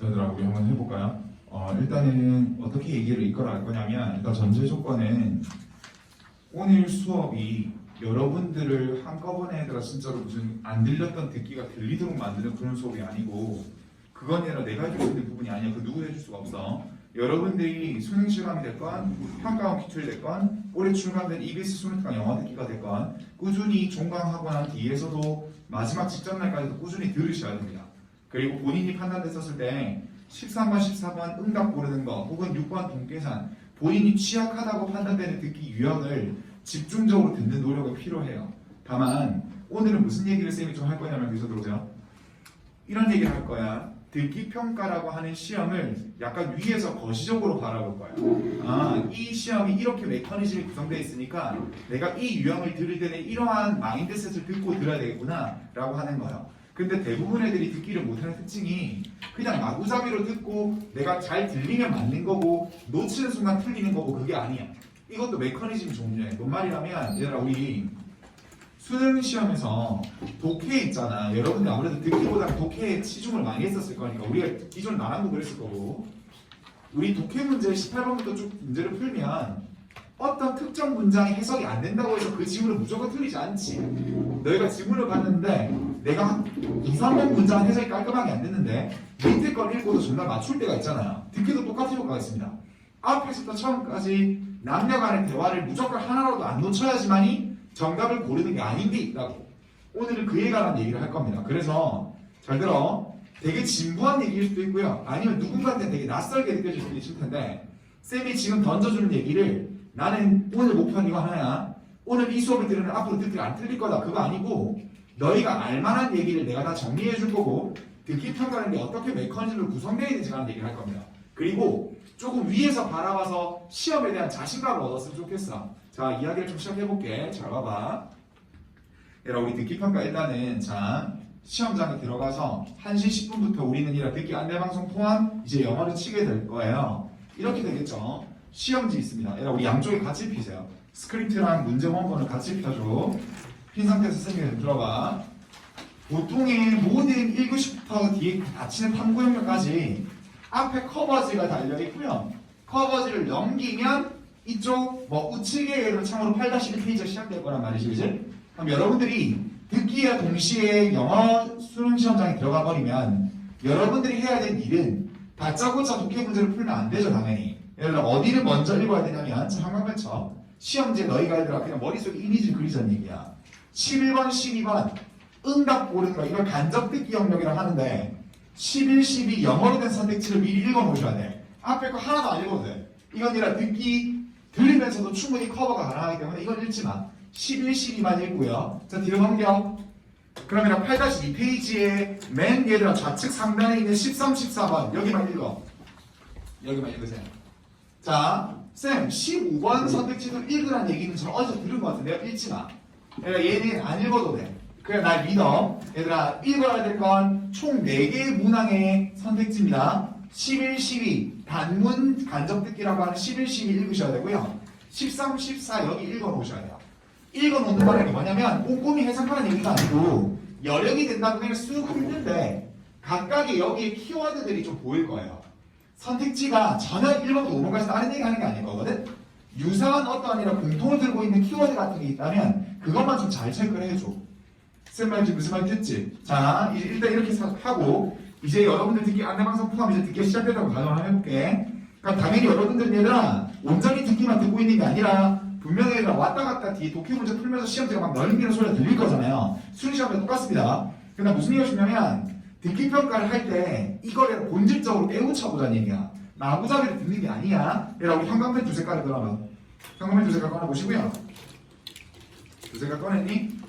얘들아, 우리 한번 해볼까요? 일단은 어떻게 얘기를 이끌어갈 거냐면, 일단 전제 조건은 오늘 수업이 여러분들을 한꺼번에 얘들아 진짜로 무슨 안 들렸던 듣기가 들리도록 만드는 그런 수업이 아니고, 그건 얘들아 내가 해줄 수 있는 부분이 아니야. 그 누구도 해줄 수가 없어. 여러분들이 수능 실감이 됐건 평가원 기출이 됐건 올해 출간된 EBS 수능특강 영어 듣기가 됐건 꾸준히 종강하고 난 뒤에서도 마지막 직전 날까지도 꾸준히 들으셔야 됩니다. 그리고 본인이 판단됐었을 때 13번, 14번 응답 고르는 거 혹은 6번 동계산 본인이 취약하다고 판단되는 듣기 유형을 집중적으로 듣는 노력이 필요해요. 다만 오늘은 무슨 얘기를 쌤이 좀 할 거냐면 여기서 들어오세요. 이런 얘기를 할 거야. 듣기 평가라고 하는 시험을 약간 위에서 거시적으로 바라볼 거야. 이 시험이 이렇게 메커니즘이 구성되어 있으니까 내가 이 유형을 들을 때는 이러한 마인드셋을 듣고 들어야 되겠구나 라고 하는 거예요. 근데 대부분 애들이 듣기를 못하는 특징이 그냥 마구잡이로 듣고 내가 잘 들리면 맞는 거고 놓치는 순간 틀리는 거고 그게 아니야. 이것도 메커니즘 종류야. 뭔 말이냐면 얘들아 우리 수능 시험에서 독해 있잖아. 여러분들 아무래도 듣기보다는 독해에 치중을 많이 했었을 거니까 우리가 기존 나랑도 그랬을 거고 우리 독해 문제 18번부터 쭉 문제를 풀면 어떤 특정 문장이 해석이 안 된다고 해서 그 지문은 무조건 틀리지 않지. 너희가 지문을 봤는데 내가 2, 3번 문장 해석이 깔끔하게 안 됐는데 밑에 걸 읽고도 정말 맞출 때가 있잖아요. 듣기도 똑같은 효과가 있습니다. 앞에서부터 처음까지 남녀 간의 대화를 무조건 하나라도 안 놓쳐야지만이 정답을 고르는 게 아닌 게 있다고. 오늘은 그에 관한 얘기를 할 겁니다. 그래서 잘 들어. 되게 진부한 얘기일 수도 있고요. 아니면 누군가한테 되게 낯설게 느껴질 수도 있을 텐데 쌤이 지금 던져주는 얘기를 나는 오늘 목표는 이거 하나야. 오늘 이 수업을 들으면 앞으로 듣기 안 틀릴 거다. 그거 아니고 너희가 알만한 얘기를 내가 다 정리해 줄 거고 듣기 평가라는 게 어떻게 메커니즘으로 구성되어 있는지 하는 얘기를 할 겁니다. 그리고 조금 위에서 바라봐서 시험에 대한 자신감을 얻었으면 좋겠어. 자, 이야기를 좀 시작해볼게. 잘 봐봐. 여러분, 우리 듣기평가 일단은 자 시험장에 들어가서 1시 10분부터 우리는 이라 듣기 안내방송 포함 이제 영어를 치게 될 거예요. 이렇게 되겠죠. 시험지 있습니다. 여러분, 우리 양쪽에 같이 피세요. 스크립트랑 문제 원본을 같이 펴줘. 핀 상태에서 선생님 들어봐. 보통의 모든 1교시부터 뒤에 닫히는 탐구 영역까지 앞에 커버지가 달려있고요. 커버지를 넘기면 이쪽 우측에 참고로 8-1페이지가 시작될 거란 말이지, 그지? 그럼 여러분들이 듣기와 동시에 영어 수능 시험장에 들어가 버리면 여러분들이 해야 될 일은 다짜고짜 독해 문제를 풀면 안 되죠, 당연히. 예를 들어 어디를 먼저 읽어야 되냐면 한강변 쳐. 시험지에 너희가 얘들아 그냥 머릿속에 이미지를 그리자는 얘기야. 11번, 12번 응답 고르는 거 이걸 간접 듣기 영역이라고 하는데 11, 12 영어로 된 선택지를 미리 읽어놓으셔야 돼. 앞에 거 하나도 안 읽어도 돼. 이건 아니라 듣기 들으면서도 충분히 커버가 가능하기 때문에 이건 읽지 마. 11, 12만 읽고요. 자, 뒤로 넘겨. 그러면 8-2페이지에 맨 얘들아 좌측 상단에 있는 13, 14번 여기만 읽어. 여기만 읽으세요. 자, 쌤 15번 선택지도 읽으란 얘기는 저 어디서 들은 것 같은데 읽지 마. 얘들아 얘는 안 읽어도 돼. 그래 날 믿어. 얘들아 읽어야 될 건 총 4개의 문항의 선택지입니다. 11, 12 단문 간접 듣기라고 하는 11, 12 읽으셔야 되고요. 13, 14 여기 읽어놓으셔야 돼요. 읽어놓는 거는 뭐냐면 꼼꼼히 해석하는 얘기가 아니고 여력이 된다고 그냥 쑥 훑는데 각각의 여기에 키워드들이 좀 보일 거예요. 선택지가 전혀 1번부터 5번까지 다른 얘기 하는 게 아닐 거거든. 유사한 어떠한 이런 공통을 들고 있는 키워드 같은 게 있다면 그것만 좀 잘 체크를 해줘. 쌤 말인지 무슨 말 듣지? 자, 일단 이렇게 하고 이제 여러분들 듣기 안내방송 포함 이제 듣기 시작된다고 가정을 해볼게. 그러니까 당연히 여러분들 얘들아 온전히 듣기만 듣고 있는 게 아니라 분명히 얘들아 왔다 갔다 뒤에 독해 문제 풀면서 시험지가 막 넘기는 소리가 들릴 거잖아요. 수능 시험도 똑같습니다. 그러나 무슨 얘기가 중요하면 듣기 평가를 할 때 이거를 본질적으로 깨우쳐보자는 얘기야. 마구잡이로 듣는 게 아니야. 얘들아 우리 형광펜 두 색깔을 그러면 형광펜 두 색깔 꺼내보시고요. 두 색깔 꺼냈니?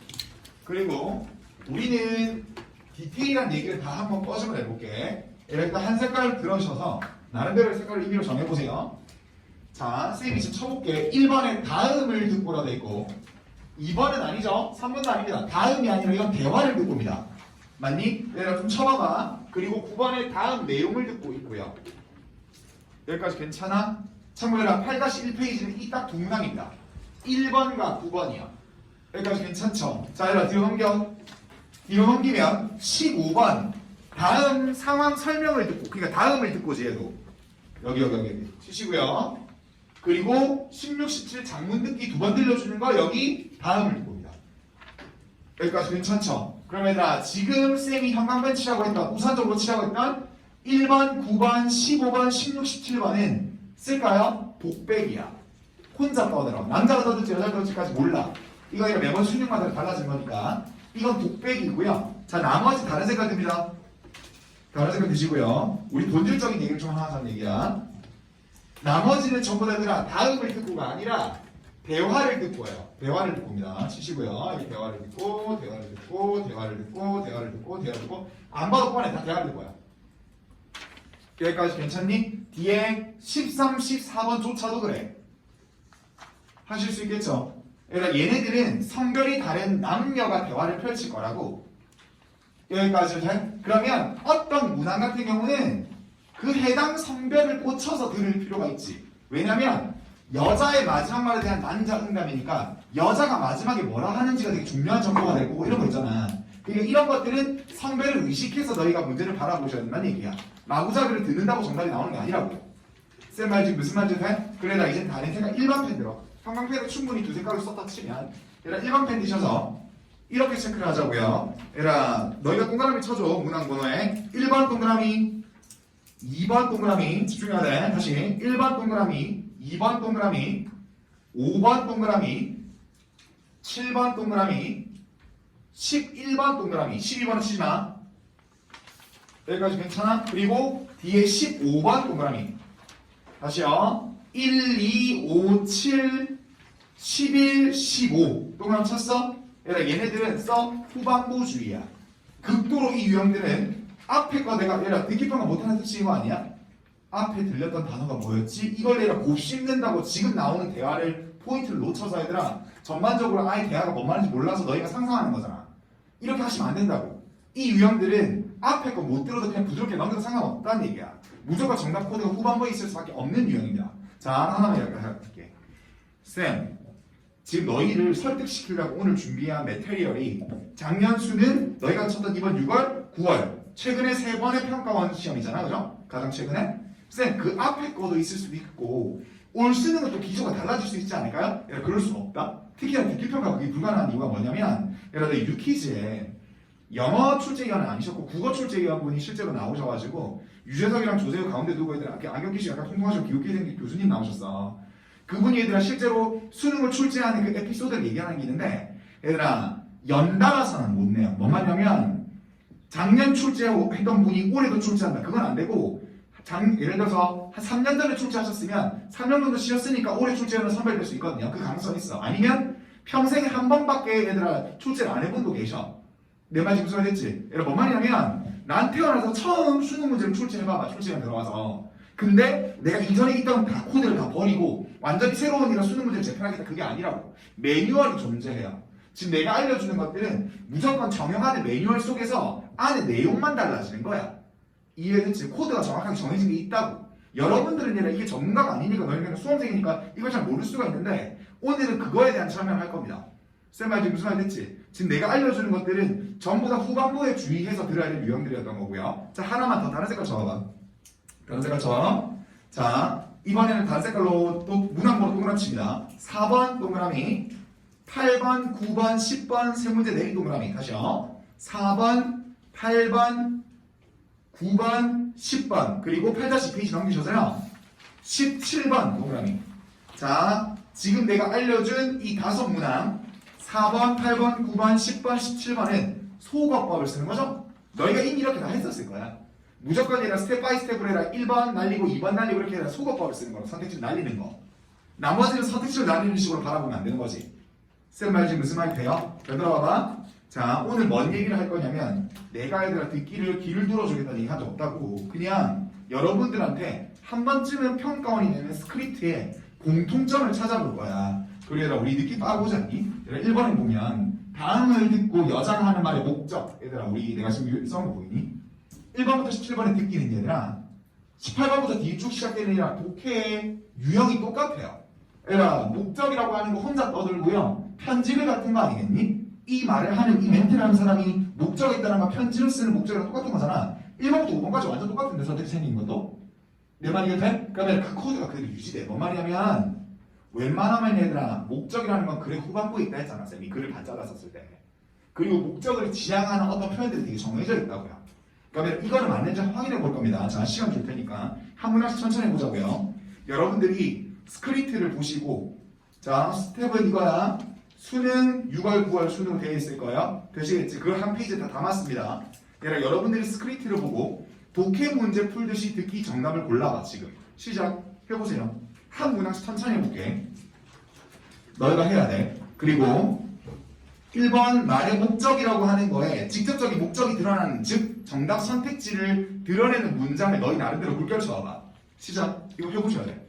그리고 우리는 디테일한 얘기를 다 한번 꺼져을 해볼게. 일단 한 색깔 들어셔서 나름대로 색깔을 임의로 정해보세요. 자, 쌤이 지금 쳐볼게. 1번에 다음을 듣고라 돼 있고 2번은 아니죠. 3번도 아닙니다. 다음이 아니라 이건 대화를 듣고입니다. 맞니? 얘들아 좀 쳐봐봐. 그리고 9번에 다음 내용을 듣고 있고요. 여기까지 괜찮아? 참고해라. 8-1페이지는 이 딱 두 문항입니다. 1번과 9번이요. 여기까지 괜찮죠? 자, 얘들아 뒤로 넘겨. 뒤로 넘기면 15번 다음 상황 설명을 듣고, 그러니까 다음을 듣고지 얘도. 여기 치시고요. 그리고 16, 17 장문 듣기 두 번 들려주는 거 여기 다음을 듣고입니다. 여기까지 괜찮죠? 그럼 얘들아 지금 쌤이 형광펜 치라고 했던 우선적으로 치라고 했던 1번, 9번, 15번, 16, 17번은 쓸까요? 독백이야. 혼자 떠들어. 남자가 떠들지 여자가 떠들지까지 몰라. 이거 매번 수능마다 달라진 거니까 이건 독백이고요. 자 나머지 다른 색깔 듭니다. 다른 색깔 드시고요. 우리 본질적인 얘기를 좀 하나 하자는 얘기야. 나머지는 전부 다 얘들아 다음을 듣고가 아니라 대화를 듣고예요. 대화를 듣고입니다. 치시고요. 이 대화를 듣고 대화를 듣고 대화를 듣고 대화를 듣고 대화를 듣고 안 봐도 뻔해. 다 대화를 듣고요. 여기까지 괜찮니? 뒤에 13, 14번조차도 그래. 하실 수 있겠죠? 그러니까 얘네들은 성별이 다른 남녀가 대화를 펼칠 거라고. 여기까지 돼? 그러면 어떤 문항 같은 경우는 그 해당 성별을 꽂혀서 들을 필요가 있지. 왜냐면 여자의 마지막 말에 대한 난자 응답이니까 여자가 마지막에 뭐라 하는지가 되게 중요한 정보가 될 거고 이런 거 있잖아. 그러니까 이런 것들은 성별을 의식해서 너희가 문제를 바라보셔야 된다는 얘기야. 마구잡이를 듣는다고 정답이 나오는 게 아니라고. 쌤 말 지금 무슨 말인지 돼? 그래 나 이제 다른 색깔 일반 펜 들어. 형광펜을 충분히 두 색깔로 썼다 치면 얘들아 일반 펜 드셔서 이렇게 체크를 하자고요. 얘들아 너희가 동그라미 쳐줘. 문항 번호에 1번 동그라미 2번 동그라미 집중해야 돼. 다시 1번 동그라미 2번 동그라미 5번 동그라미 7번 동그라미 11번 동그라미 12번은 치지마. 여기까지 괜찮아? 그리고 뒤에 15번 동그라미 다시요. 1, 2, 5, 7, 11, 15 동그라미 쳤어? 얘네들은 써 후반부주의야. 극도로 이 유형들은 앞에 거 내가 얘라 듣기 평가 못하는 뜻이 이거 아니야? 앞에 들렸던 단어가 뭐였지? 이걸 얘가 곱씹는다고 지금 나오는 대화를 포인트를 놓쳐서 얘들아 전반적으로 아예 대화가 뭔 말인지 몰라서 너희가 상상하는 거잖아. 이렇게 하시면 안 된다고. 이 유형들은 앞에 거 못 들어도 그냥 부드럽게 넘겨도 상관없다는 얘기야. 무조건 정답 코드가 후반부에 있을 수밖에 없는 유형입니다. 자 하나만 이야기할게. 쌤 지금 너희를 설득시키려고 오늘 준비한 매테리얼이 작년 수능 너희가 쳤던 이번 6월, 9월 최근에 3번의 평가원 시험이잖아. 그죠? 가장 최근에 쌤 그 앞에 거도 있을 수도 있고 올 수능은 또 기조가 달라질 수 있지 않을까요? 그럴 수는 없다. 특히나 듣기평가 그게 불가능한 이유가 뭐냐면 여러분 유퀴즈에 영어 출제위원은 아니셨고 국어 출제위원분이 실제로 나오셔가지고 유재석이랑 조세호 가운데 두고 얘들아 안경 끼시 약간 통통하시고 귀엽게 생긴 교수님 나오셨어. 그분이 얘들아 실제로 수능을 출제하는 그 에피소드를 얘기하는 게 있는데 얘들아 연달아서는 못 내요. 뭔 말이냐면 작년 출제했던 분이 올해도 출제한다. 그건 안 되고 예를 들어서 한 3년 전에 출제하셨으면 3년 정도 쉬었으니까 올해 출제는 선별될 수 있거든요. 그 가능성이 있어. 아니면 평생에 한 번밖에 얘들아 출제를 안 해본 분 계셔. 내 말 지금 무슨 말 됐지? 얘들아 뭔 말이냐면 난 태어나서 처음 수능 문제를 출제해봐봐. 출제가 들어가서 근데 내가 이전에 있던 다 코드를 다 버리고 완전히 새로운 이런 수능 문제를 재편하겠다. 그게 아니라고. 매뉴얼이 존재해요. 지금 내가 알려주는 것들은 무조건 정형화된 매뉴얼 속에서 안에 내용만 달라지는 거야. 이해됐지? 코드가 정확하게 정해진 게 있다고. 여러분들은 얘는 이게 전문가가 아니니까 너희는 수험생이니까 이걸 잘 모를 수가 있는데 오늘은 그거에 대한 설명을 할 겁니다. 쌤 말 지금 무슨 말 됐지? 지금 내가 알려주는 것들은 전부 다 후반부에 주의해서 들어야 될 유형들이었던 거고요. 자 하나만 더 다른 색깔 적어봐. 다른 색깔 쳐. 자 이번에는 다른 색깔로 또 문항번호 동그라미 칩니다. 4번 동그라미 8번, 9번, 10번 세 문제 내린 동그라미 다시요. 4번, 8번, 9번, 10번 그리고 8-2페이지 넘기셔서요. 17번 동그라미. 자 지금 내가 알려준 이 다섯 문항 4번, 8번, 9번, 10번, 17번은 소거법을 쓰는 거죠. 너희가 이미 이렇게 다 했었을 거야. 무조건 얘가 스텝 바이 스텝으로 해라. 1번 날리고 2번 날리고 이렇게 해라. 소거법을 쓰는 거로 선택지를 날리는 거. 나머지는 선택지를 날리는 식으로 바라보면 안 되는 거지. 쌤 말 지금 무슨 말이 돼요? 되돌아봐봐. 자 오늘 뭔 얘기를 할 거냐면 내가 얘들아 듣기를 귀를 들어주겠다는 얘기 한 적 없다고. 그냥 여러분들한테 한 번쯤은 평가원이 내는 스크립트에 공통점을 찾아볼 거야. 그래라 우리 듣기 빠보지 않니? 1번에 보면 다음을 듣고 여자가 하는 말의 목적. 얘들아 우리 내가 지금 써온 거 보이니? 1번부터 17번에 듣기는 얘들아 18번부터 뒤에 쭉 시작되는 얘들아 독해의 유형이 똑같아요. 얘들아 목적이라고 하는 거 혼자 떠들고요. 편지를 같은 거 아니겠니? 이 말을 하는 이 멘트를 하는 사람이 목적에 따른 거 편지를 쓰는 목적이랑 똑같은 거잖아. 1번부터 5번까지 완전 똑같은데 선택지 생긴 것도? 내 말이 돼? 그러면 그 코드가 그대로 유지돼. 뭔 말이냐면 웬만하면 얘들아 목적이라는 건 글의 후반부에 있다 했잖아 쌤이 글을 반짝아 썼을 때. 그리고 목적을 지향하는 어떤 표현들이 되게 정해져 있다고요. 그러면 이거는 맞는지 확인해 볼 겁니다. 자, 시간 줄 테니까 한 문학씩 천천히 해보자고요. 여러분들이 스크립트를 보시고 자, 스텝은 이거야. 수능 6월, 9월 수능으로 되어 있을 거예요. 되시겠지? 그걸 한 페이지에 다 담았습니다. 얘들아, 여러분들이 스크립트를 보고 독해 문제 풀듯이 듣기 정답을 골라봐 지금. 시작 해보세요. 한 문학씩 천천히 해볼게. 너희가 해야 돼. 그리고 1번 말의 목적이라고 하는 거에 직접적인 목적이 드러나는 즉 정답 선택지를 드러내는 문장을 너희 나름대로 물결 쳐봐. 시작. 이거 해보셔야 돼.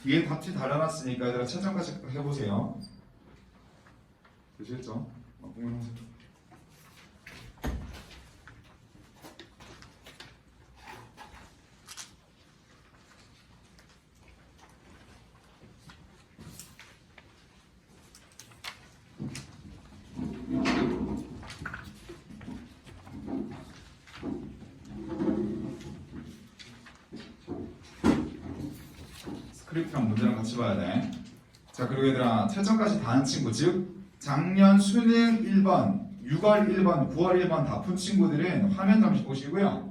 뒤에 답지 달아놨으니까 얘들아 채점까지 해보세요. 되시겠죠? 공연하세요. 스크립트랑 문제랑 같이 봐야 돼. 자, 그리고 얘들아 채점까지 다 한 친구 즉 작년 수능 1번 6월 1번 9월 1번 다 푼 친구들은 화면 잠시 보시고요.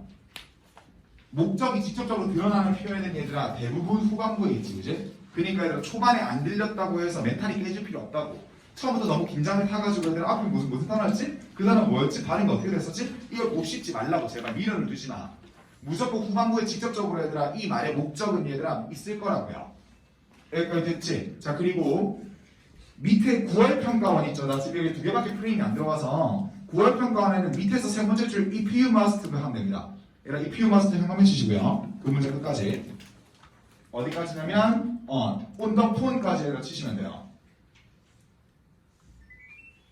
목적이 직접적으로 드러나는 표현은 얘들아 대부분 후반부에 있지 그지? 그러니까 얘들아 초반에 안 들렸다고 해서 멘탈이 깨질 필요 없다고. 처음부터 너무 긴장을 타가지고 얘들아 앞에 무슨 단어였지? 그 단어 뭐였지? 발음이 어떻게 됐었지? 이걸 곱씹지 말라고 제발 미련을 두지 마. 무조건 후반부에 직접적으로 얘들아 이 말의 목적은 얘들아 있을 거라고요. 여기까지 됐지? 자, 그리고 밑에 9월 평가원 있죠. 나 지금 여기 두 개밖에 프레임이 안 들어가서 9월 평가원에는 밑에서 세 번째 줄 if you must 하면 됩니다. 얘들아 if you must 현관면 치시고요. 그 문제 끝까지 어디까지냐면 on the phone까지 얘들아 치시면 돼요.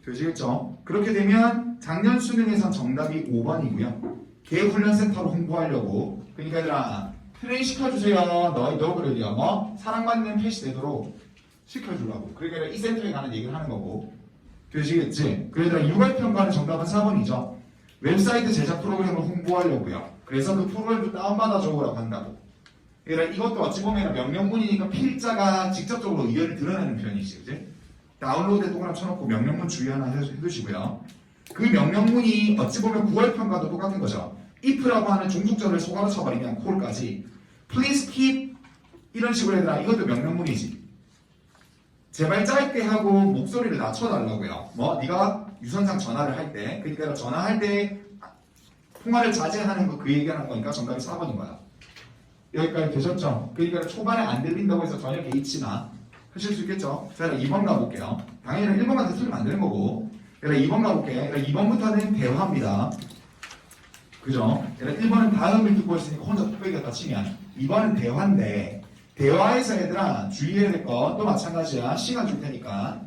되시겠죠? 그렇게 되면 작년 수능에선 정답이 5번이고요. 개훈련센터로 홍보하려고 그러니까 얘들아 트레인 시켜주세요. 너 그러려 뭐 사랑받는 패시 되도록 시켜주려고. 그러니까 이 센터에 가는 얘기를 하는 거고. 되시겠지? 그래서 6월 평가는 정답은 4번이죠. 웹사이트 제작 프로그램을 홍보하려고요. 그래서 그 프로그램도 다운받아 줘라고 한다고. 그러니까 이것도 어찌 보면 명령문이니까 필자가 직접적으로 의견을 드러내는 표현이지, 그지? 다운로드에 동그라미 쳐놓고 명령문 주의 하나 해두시고요. 그 명령문이 어찌 보면 9월 평가도 똑같은 거죠. if라고 하는 종속절을 소가로 쳐버리면 call까지 please keep 이런 식으로 얘들아 이것도 명령문이지. 제발 짧게 하고 목소리를 낮춰달라고요. 뭐 네가 유선상 전화를 할 때 그러니까 전화할 때 통화를 자제하는 거 그 얘기하는 거니까 정답이 4번인 거야. 여기까지 되셨죠? 그러니까 초반에 안 들린다고 해서 전혀 개의치나 하실 수 있겠죠? 자, 2번 가볼게요. 당연히 1번만 틀리면 안 되는 거고. 2번 가볼게. 2번부터는 대화입니다. 그죠? 1번은 다음을 듣고 있으니까 혼자 뚝배기가 치면 2번은 대화인데 대화에서 얘들아 주의해야 될 거 또 마찬가지야. 시간 줄 테니까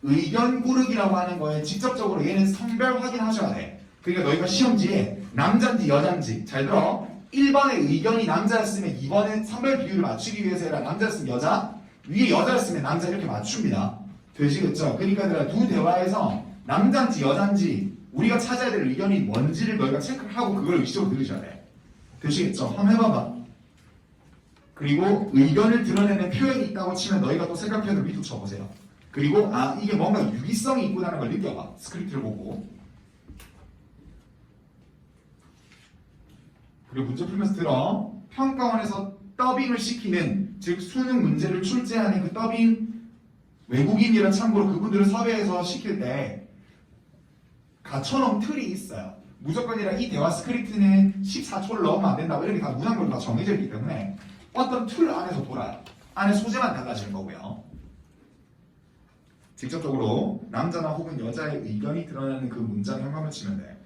의견 고르기라고 하는 거에 직접적으로 얘는 성별 확인하셔야 돼. 그러니까 너희가 시험지에 남자인지 여자인지 잘 들어. 1번의 의견이 남자였으면 2번은 성별 비율을 맞추기 위해서 얘들아 남자였으면 여자 위에 여자였으면 남자 이렇게 맞춥니다. 되시겠죠? 그러니까 얘들아, 두 대화에서 남자인지 여자인지 우리가 찾아야 될 의견이 뭔지를 너희가 체크를 하고 그걸 의식적으로 들으셔야 돼. 되시겠죠? 한번 해봐봐. 그리고 의견을 드러내는 표현이 있다고 치면 너희가 또 생각 표현을 밑으로 쳐보세요. 그리고 이게 뭔가 유기성이 있구나라는 걸 느껴봐. 스크립트를 보고. 그리고 문제 풀면서 들어. 평가원에서 더빙을 시키는, 즉 수능 문제를 출제하는 그 더빙 외국인이란 참고로 그분들을 섭외해서 시킬 때 갖춰놓은 틀이 있어요. 무조건이라 이 대화 스크립트는 14초를 넘으면 안 된다고 이렇게 다 문항으로 다 정해져 있기 때문에 어떤 틀 안에서 돌아요. 안에 소재만 달라지는 거고요. 직접적으로 남자나 혹은 여자의 의견이 드러나는 그 문장 형식을 치면 돼.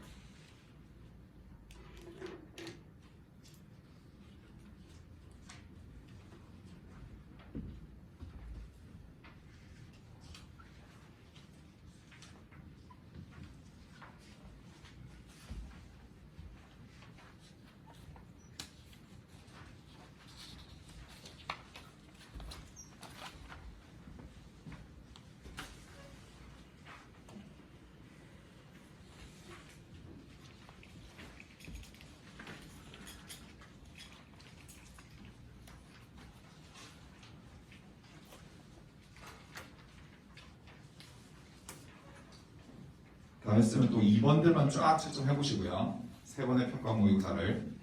다 했으면 또 2번들만 쫙 채점해 보시고요. 3번의 평가 모의고사를.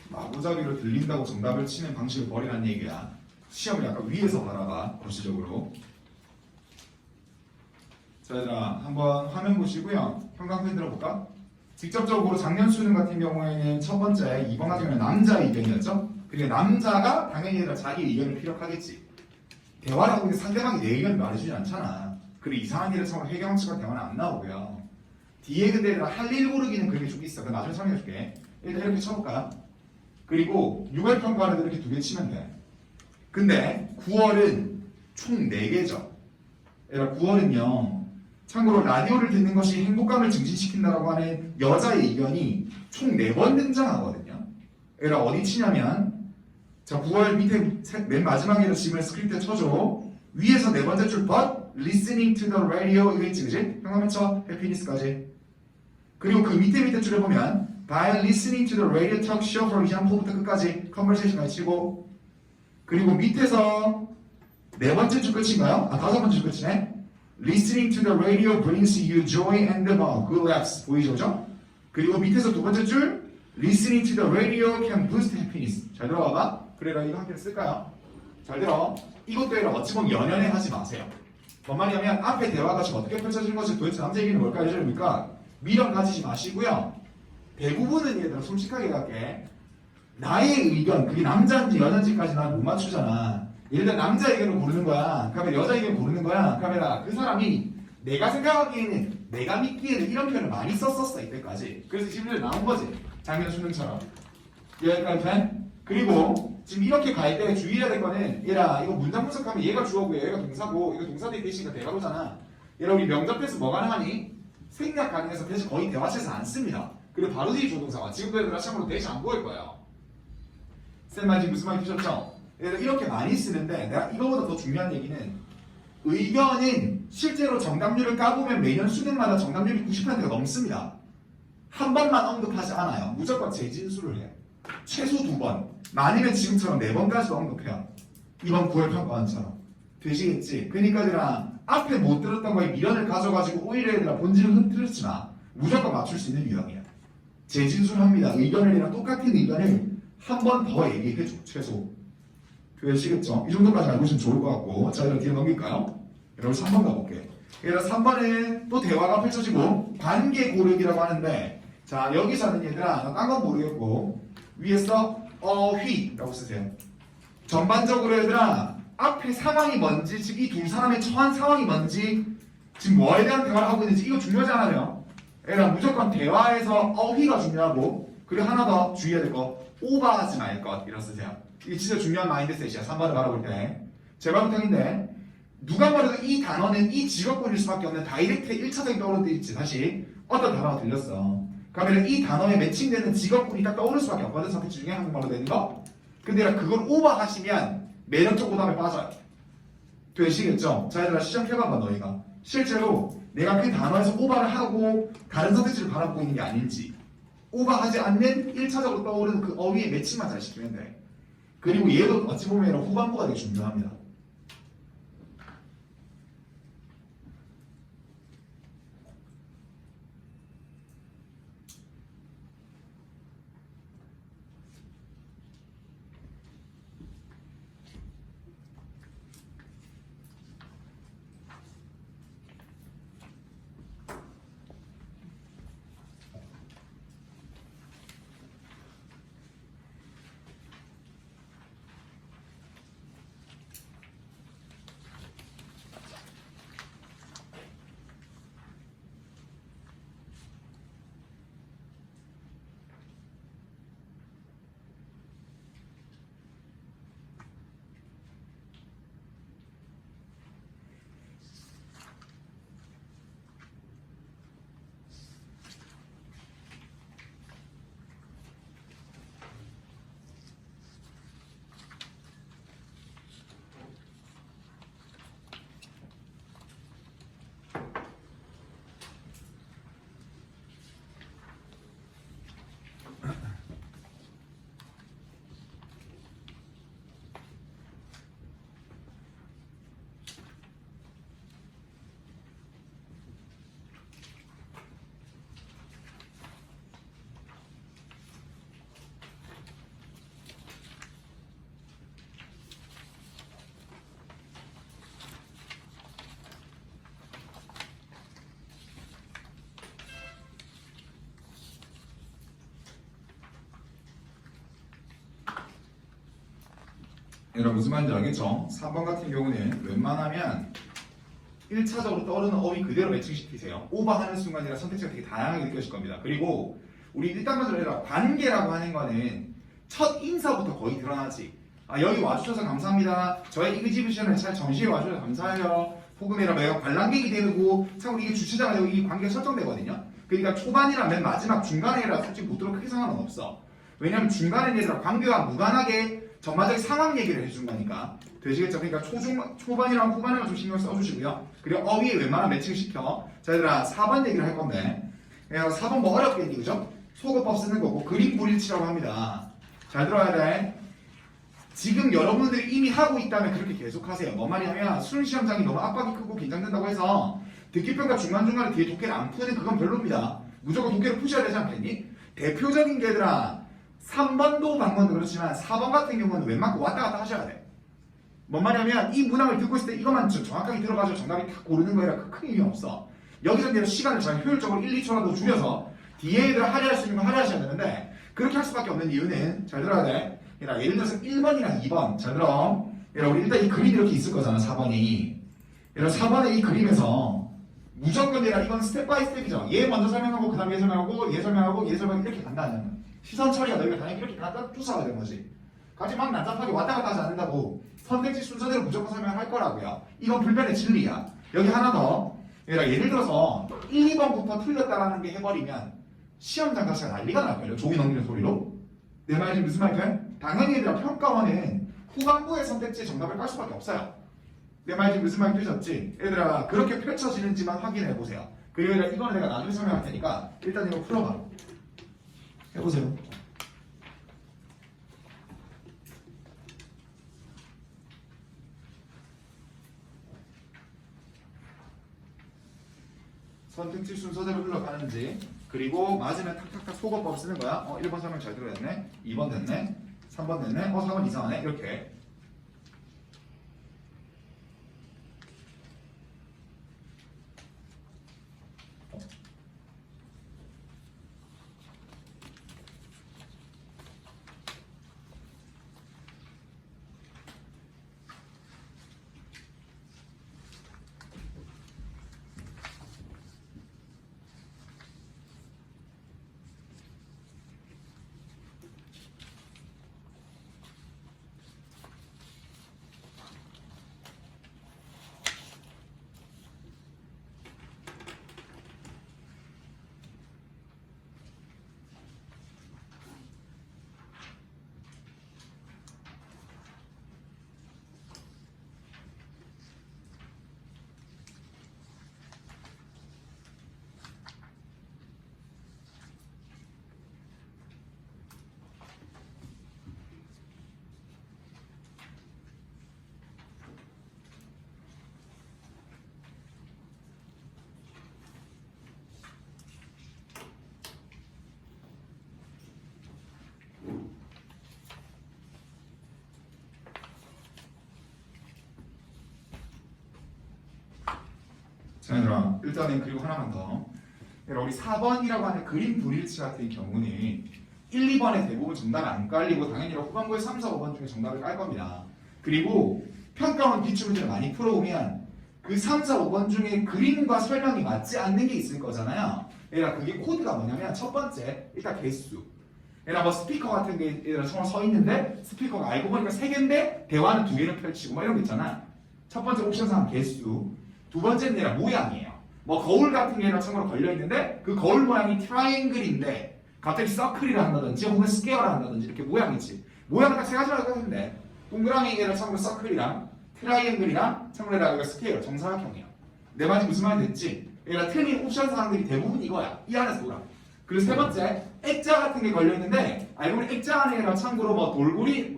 마구잡이로 들린다고 정답을 치는 방식을 버리라는 얘기야. 시험을 약간 위에서 바라봐, 도시적으로. 자, 얘들아, 한번 화면 보시고요. 형광펜 들어볼까? 직접적으로 작년 수능 같은 경우에는 첫 번째, 2번 같은 경우는 남자 의견이었죠? 그러니까 남자가 당연히 얘들아 자기 의견을 피력하겠지. 대화를 하고 있는데 상대방이 내 의견을 말해주지 않잖아. 그리고 이상한 일을 처음 해경치가 대화는 안 나오고요. 뒤에 근데 얘들아 할 일 고르기는 그게 좀 있어. 그거 나중에 설명해줄게. 일단 이렇게 쳐볼까요? 그리고 6월 평가를 이렇게 2개 치면 돼. 근데 9월은 총 4개죠. 얘들아 9월은요. 참고로 라디오를 듣는 것이 행복감을 증진시킨다라고 하는 여자의 의견이 총 4번 등장하거든요. 얘들아 어디 치냐면 자 9월 밑에 맨 마지막에 지금 스크립트에 쳐줘. 위에서 4번째 줄 but listening to the radio 이거 있지 그지? 형하면 쳐 happiness까지. 그리고 그 밑에 줄에 보면 by listening to the radio talk show for example부터 끝까지 conversation까지 치고 그리고 밑에서 4번째 줄 끝인가요? 5번째 줄 끝이네. Listening to the radio brings you joy and good laughs. 보이죠? 그죠? 그리고 밑에서 2번째 줄 Listening to the radio can boost happiness. 잘 들어봐봐. 그래라 이거 한 개를 쓸까요? 잘 들어. 이것도 얘를 어찌 보면 연연해 하지 마세요. 뭔 말이냐면 앞에 대화가 지금 어떻게 펼쳐지는 것이 도대체 남자 얘기는 뭘까? 여자입니까? 미련 가지지 마시고요. 대부분은 얘들아 솔직하게 갈게. 나의 의견, 그게 남자인지 여자인지까지 난 못 맞추잖아. 예를 들어 남자 의견을 고르는 거야. 그러면 여자 의견을 고르는 거야. 그러면 그 사람이 내가 생각하기에는 내가 믿기에는 이런 표현을 많이 썼었어 이때까지. 그래서 지금 나온 거지. 작년 수능처럼. 여기까지 된? 그리고 지금 이렇게 갈 때 주의해야 될 거는 얘라 이거 문장 분석하면 얘가 주어고 얘가 동사고 이거 동사 대시니까 대가로잖아. 얘라 우리 명접해서 뭐 가능하니? 생략 가능해서 대신 거의 대화체에서 안 씁니다. 그리고 바로 뒤에 조동사가 지금도 얘들아 참고로 대시 안 보일 거예요. 쌤 말이 무슨 말인지 드셨죠? 이렇게 많이 쓰는데 내가 이거보다 더 중요한 얘기는 의견은 실제로 정답률을 까보면 매년 수능마다 정답률이 90%가 넘습니다. 한 번만 언급하지 않아요. 무조건 재진수를 해요. 최소 2번 많으면 지금처럼 4번까지도 언급해요. 이번 9월 평가원처럼 되시겠지? 그러니까 얘들아 앞에 못 들었던 거에 미련을 가져가지고 오히려 얘들아 본질을 흐트르지 마. 무조건 맞출 수 있는 유형이야. 재진수를 합니다. 의견을 똑같은 의견을 한 번 더 얘기해줘. 최소 되시겠죠? 이 정도까지 알고 있으면 좋을 것 같고 자 이렇게 넘길까요? 여러분 3번 가볼게. 얘들아 3번은 또 대화가 펼쳐지고 관계 고르기라고 하는데 자 여기서는 얘들아 딴 건 모르겠고 위에서 어휘라고 쓰세요. 전반적으로 얘들아 앞에 상황이 뭔지 즉 이 두 사람의 처한 상황이 뭔지 지금 뭐에 대한 대화를 하고 있는지 이거 중요하지 않아요? 얘들아 무조건 대화에서 어휘가 중요하고 그리고 하나 더 주의해야 될 거 오버하지 말 것 이런 쓰세요. 이게 진짜 중요한 마인드셋이야. 3번을 바라볼 때 제발 부탁인데 누가 말해도 이 단어는 이 직업군일 수밖에 없는 다이렉트 1차적인 떠오르는 데 있지. 다시 어떤 단어가 들렸어. 그러면 이 단어에 매칭되는 직업군이 딱 떠오를 수밖에 없거든. 선택지 중에 한국말로 되는 거. 근데 그걸 오버하시면 매력적 오답에 빠져요. 되시겠죠? 자, 얘들아 시작해봐봐 너희가. 실제로 내가 그 단어에서 오버를 하고 다른 선택지를 바라보고 있는 게 아닌지, 오버하지 않는 1차적으로 떠오르는 그 어휘의 매칭만 잘 시키면 돼. 그리고 얘도 어찌 보면 후반부가 되게 중요합니다. 여러분 무슨 말인지 알겠죠? 3번 같은 경우는 웬만하면 1차적으로 떠오르는 어휘 그대로 매칭시키세요. 오버하는 순간이라 선택지가 되게 다양하게 느껴질 겁니다. 그리고 우리 일단 먼저 얘들아 관계라고 하는 거는 첫 인사부터 거의 드러나지. 아 여기 와주셔서 감사합니다. 저의 이그지비션을 잘 전시해 와주셔서 감사해요. 혹은이라 내가 관람객이 되고 참고로 이게 주최자가 되고 이 관계가 설정되거든요. 그러니까 초반이나 맨 마지막 중간이라 솔직히 묻도록 크게 상관은 없어. 왜냐면 중간에 얘들아 관계와 무관하게 전반적인 상황 얘기를 해준 거니까 되시겠죠? 그러니까 초반이랑 후반에만 좀 신경 써주시고요. 그리고 어휘에 웬만한 매칭시켜. 자 얘들아 4번 얘기를 할 건데 4번 뭐 어렵겠니 그죠? 소거법 쓰는 거고 그림 불일치라고 합니다. 잘 들어야 돼. 지금 여러분들이 이미 하고 있다면 그렇게 계속하세요. 뭔 말이냐면 수능 시험장이 너무 압박이 크고 긴장된다고 해서 듣기평가 중간중간에 뒤에 독해를 안 푸는 그건 별로입니다. 무조건 독해를 푸셔야 되지 않겠니? 대표적인 게 얘들아 3번도 방법도 그렇지만 4번 같은 경우는 웬만큼 왔다 갔다 하셔야 돼. 뭔 말이냐면 이 문항을 듣고 있을 때 이것만 좀 정확하게 들어가지고 정답이 딱 고르는 거라 큰 의미 없어. 여기서 내가 시간을 잘 효율적으로 1, 2초라도 줄여서 뒤에 애들 할애할 수 있는 거 할애하셔야 되는데 그렇게 할 수밖에 없는 이유는 잘 들어야 돼. 예를 들어서 1번이랑 2번 잘 들어. 우리 일단 이 그림이 이렇게 있을 거잖아 4번이. 4번의 이 그림에서 무조건 이건 스텝 바이 스텝이죠. 얘 먼저 설명하고 그 다음에 얘 설명하고 얘 설명하고 얘 설명하고 이렇게 간다는 시선 처리가 너희가 당연히 이렇게 갖다 쫓아가야 되는 거지. 같이 막 난잡하게 왔다 갔다 하지 않는다고 선택지 순서대로 무조건 설명할 거라고요. 이건 불변의 진리야. 여기 하나 더. 예를 들어서 1, 2번부터 틀렸다라는 게 해버리면 시험장 자체가 난리가 날걸요. 종이 넘기는 소리로. 내 말이 지금 무슨 말이야? 당연히 얘들아 평가원은 후반부의 선택지의 정답을 깔 수밖에 없어요. 내 말이 지금 무슨 말이 되셨지? 얘들아 그렇게 펼쳐지는지만 확인해 보세요. 그리고 이거는 내가 나중에 설명할 테니까 일단 이거 풀어봐. 해보세요. 선택지 순서대로 흘러가는지 그리고 맞으면 탁탁탁 소거법 쓰는 거야. 1번 설명 잘 들어야겠네. 2번 됐네. 3번 됐네. 4번 이상하네. 이렇게 자, 얘들아, 일단은 그리고 하나만 더. 얘들아, 우리 4번이라고 하는 그림 불일치 같은 경우는 1, 2번에 대부분 정답이 안 깔리고 당연히 후반부에 3, 4, 5번 중에 정답을 깔 겁니다. 그리고 평가원 기출문제를 많이 풀어보면 그 3, 4, 5번 중에 그림과 설명이 맞지 않는 게 있을 거잖아요. 얘들아, 그게 코드가 뭐냐면 첫 번째, 일단 개수. 얘들아, 뭐 스피커 같은 게 얘들아 처음 서 있는데 스피커가 알고 보니까 3개인데 대화는 2개를 펼치고 뭐 이런 거 있잖아. 첫 번째 옵션상 개수. 두 번째는 얘들아 모양이에요. 뭐 거울 같은 게 얘들아 참고로 걸려있는데 그 거울 모양이 트라이앵글인데 갑자기 서클이라 한다든지 혹은 스퀘어라 한다든지 이렇게 모양이지. 모양은 딱 3가지만 하는데 동그라미 얘들아 참고로 서클이랑 트라이앵글이랑 참고로 얘들아 스퀘어 정사각형이야. 내 말이 무슨 말이 됐지? 얘들아 틀린 옵션 사항들이 대부분 이거야. 이 안에서 보라. 그리고 세 번째 액자 같은 게 걸려있는데 알고 보니 액자 안에 얘들아 참고로 뭐 돌고리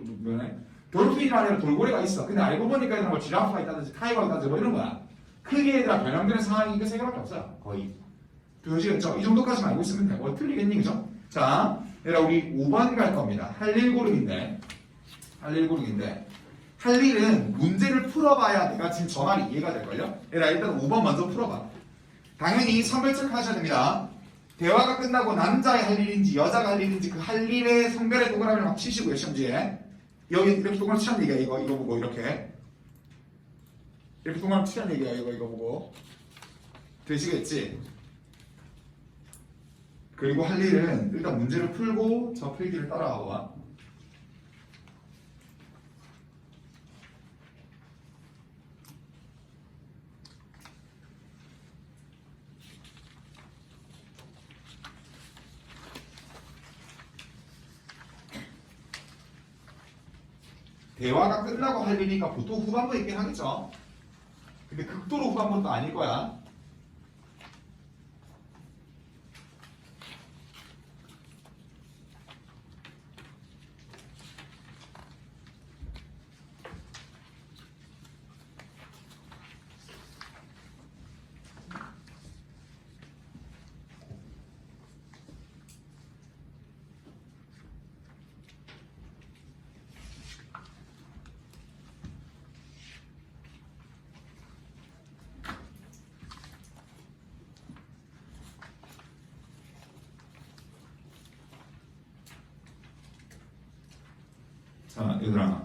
돌핀이라 아니라 돌고래가 있어. 근데 알고 보니까 얘들아 뭐 지라프가 있다든지 타이거가 있다든지 뭐 이런 거야. 크게 얘들아 변형되는 상황이 이거 3개밖에 없어요. 거의. 보시겠죠? 이 정도까지만 알고 있으면 돼. 뭐 틀리겠니? 그죠? 자, 얘들아 우리 5번 갈 겁니다. 할 일 고르기인데 할 일은 문제를 풀어봐야 내가 지금 저 말이 이해가 될걸요? 얘들아 일단 5번 먼저 풀어봐. 당연히 선별책 하셔야 됩니다. 대화가 끝나고 남자의 할 일인지 여자가 할 일인지 그 할 일의 성별의 동그라미를 막 치시고요. 시험지에 여기 이렇게 동그라미 치란 얘기야. 이거 보고 이렇게 동그라미 치란 얘기야. 이거 보고 되시겠지? 그리고 할 일은 일단 문제를 풀고 저 필기를 따라와 봐. 대화가 끝나고 할 일이니까 보통 후반부에 있긴 하겠죠. 근데 극도로 후반부는 아닐 거야. 자, 얘들아,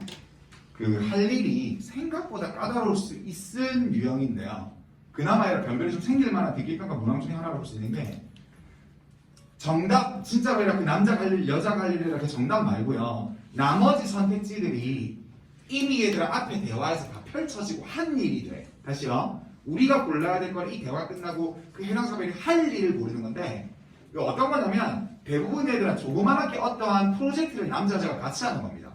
그 할 일이 생각보다 까다로울 수 있은 유형인데요. 그나마 변별이 좀 생길 만한 대기평가 문항 중에 하나로 볼 수 있는 게 정답, 진짜로 이렇게 남자 할 일, 여자 할 일 이렇게 정답 말고요. 나머지 선택지들이 이미 얘들아 앞에 대화에서 다 펼쳐지고 한 일이 돼. 다시요. 우리가 골라야 될 건 이 대화 끝나고 그 해당 사별이 할 일을 고르는 건데 이거 어떤 거냐면 대부분 애들은 조그만하게 어떠한 프로젝트를 남자 여자가 같이 하는 겁니다.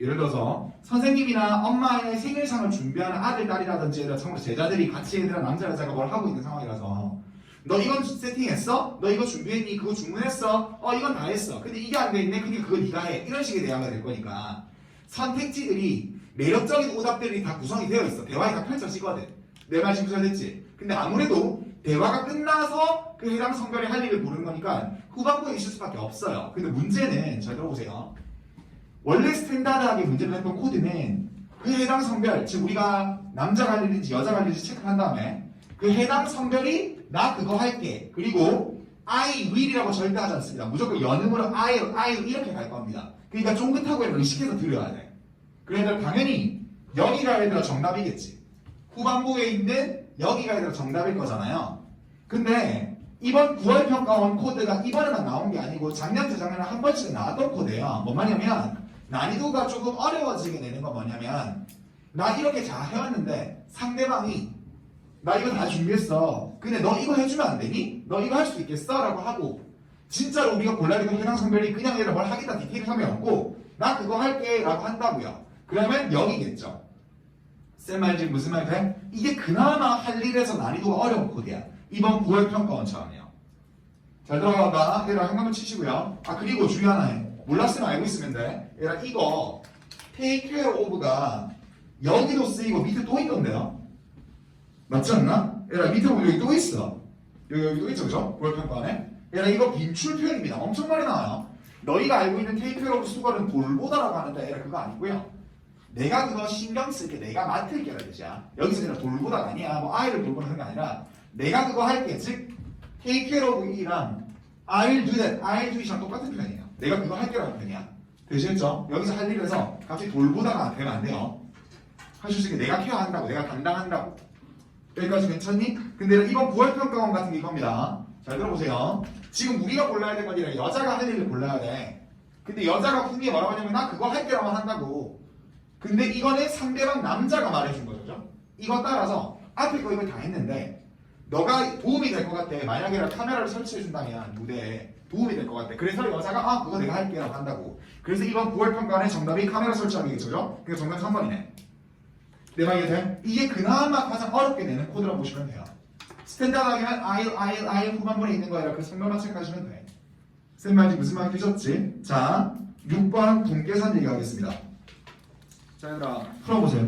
예를 들어서 선생님이나 엄마의 생일상을 준비하는 아들, 딸이라든지 얘들아 참고로 제자들이 같이 얘들아 남자 여자가 뭘 하고 있는 상황이라서 너 이건 세팅했어? 너 이거 준비했니? 그거 주문했어? 이건 다 했어. 근데 이게 안 돼 있네? 그러니까 그거 네가 해. 이런 식의 대화가 될 거니까 선택지들이 매력적인 오답들이 다 구성이 되어 있어. 대화가 다 펼쳐지거든. 내 말 지금 잘됐지? 근데 아무래도 대화가 끝나서 그 해당 성별의 할 일을 보는 거니까 후반부에 있을 수밖에 없어요. 근데 문제는 잘 들어보세요. 원래 스탠다드하게 문제를 했던 코드는 그 해당 성별, 즉 우리가 남자가 할 일인지 여자가 할 일인지 체크를 한 다음에 그 해당 성별이 나 그거 할게. 그리고 I will이라고 절대 하지 않습니다. 무조건 연음으로 I 이렇게 갈 겁니다. 그러니까 쫑긋하고 의식해서 들어야 돼. 그래서 당연히 여기가 얘들아 정답이겠지. 후반부에 있는 여기가 얘들아 정답일 거잖아요. 근데 이번 9월 평가원 코드가 이번에만 나온 게 아니고 작년, 재작년에 한 번씩 나왔던 코드예요. 뭔 말이냐면 난이도가 조금 어려워지게 되는 건 뭐냐면 나 이렇게 잘 해왔는데 상대방이 나 이거 다 준비했어. 근데 너 이거 해주면 안 되니? 너 이거 할 수 있겠어? 라고 하고 진짜로 우리가 골라야 되는 해당 성별이 그냥 얘를 뭘 하겠다 디테일이 하면 없고 나 그거 할게 라고 한다고요. 그러면 여기겠죠. 쌤 말지 무슨 말 돼? 이게 그나마 할 일에서 난이도가 어려운 코드야. 이번 9월 평가원처럼요. 잘 들어가봐. 얘랑 한번 치시고요. 그리고 주의 하나 해. 몰랐으면 알고 있으면 돼. 얘랑 이거 take care of가 여기도 쓰이고 밑에 또 있던데요. 맞지 않나? 얘랑 밑에 보면 여기 또 있어. 여기 또 있죠, 그죠? 9월 평가원에. 얘랑 이거 빈출 표현입니다. 엄청 많이 나와요. 너희가 알고 있는 take care of 수거는 돌보다라고 하는데 얘랑 그거 아니고요. 내가 그거 신경 쓸게, 내가 맡을게라는 뜻이야. 여기서 그냥 돌보다가 아니야. 뭐 I를 돌보는 게 아니라 내가 그거 할게. 즉 take care of E랑 I'll do that, I'll do it이랑 똑같은 표현이에요. 내가 그거 할게라는 표현이야. 되시겠죠? 여기서 할 일에서 갑자기 돌보다가 되면 안 돼요. 하실 수 있게 내가 케어한다고, 내가 담당한다고. 여기까지 괜찮니? 근데 이번 부활평가원 같은 게 이겁니다. 잘 들어보세요. 지금 우리가 골라야 될 건 아니라 여자가 하는 일을 골라야 돼. 근데 여자가 분명히 뭐라고 하냐면 나 그거 할게라고 한다고. 근데 이거는 상대방 남자가 말해준 거죠. 이거 따라서 앞에 거 이걸 다 했는데 너가 도움이 될 것 같아. 만약에 카메라를 설치해준다면 무대에 도움이 될 것 같아. 그래서 여자가 아 그거 내가 할게라고 한다고. 그래서 이번 부활평가원의 정답이 카메라 설치하기겠죠. 그래서 정답 3번이네. 내 말 이해돼? 이게 그나마 가장 어렵게 내는 코드라고 보시면 돼요. 스탠다드하게는 I'll 후반부에 있는 거야. 그 설명만 체크하시면 돼. 쌤 말이 무슨 말인지 드셨지? 자, 6번 분계산 얘기하겠습니다. 자, 얘들아 풀어보세요.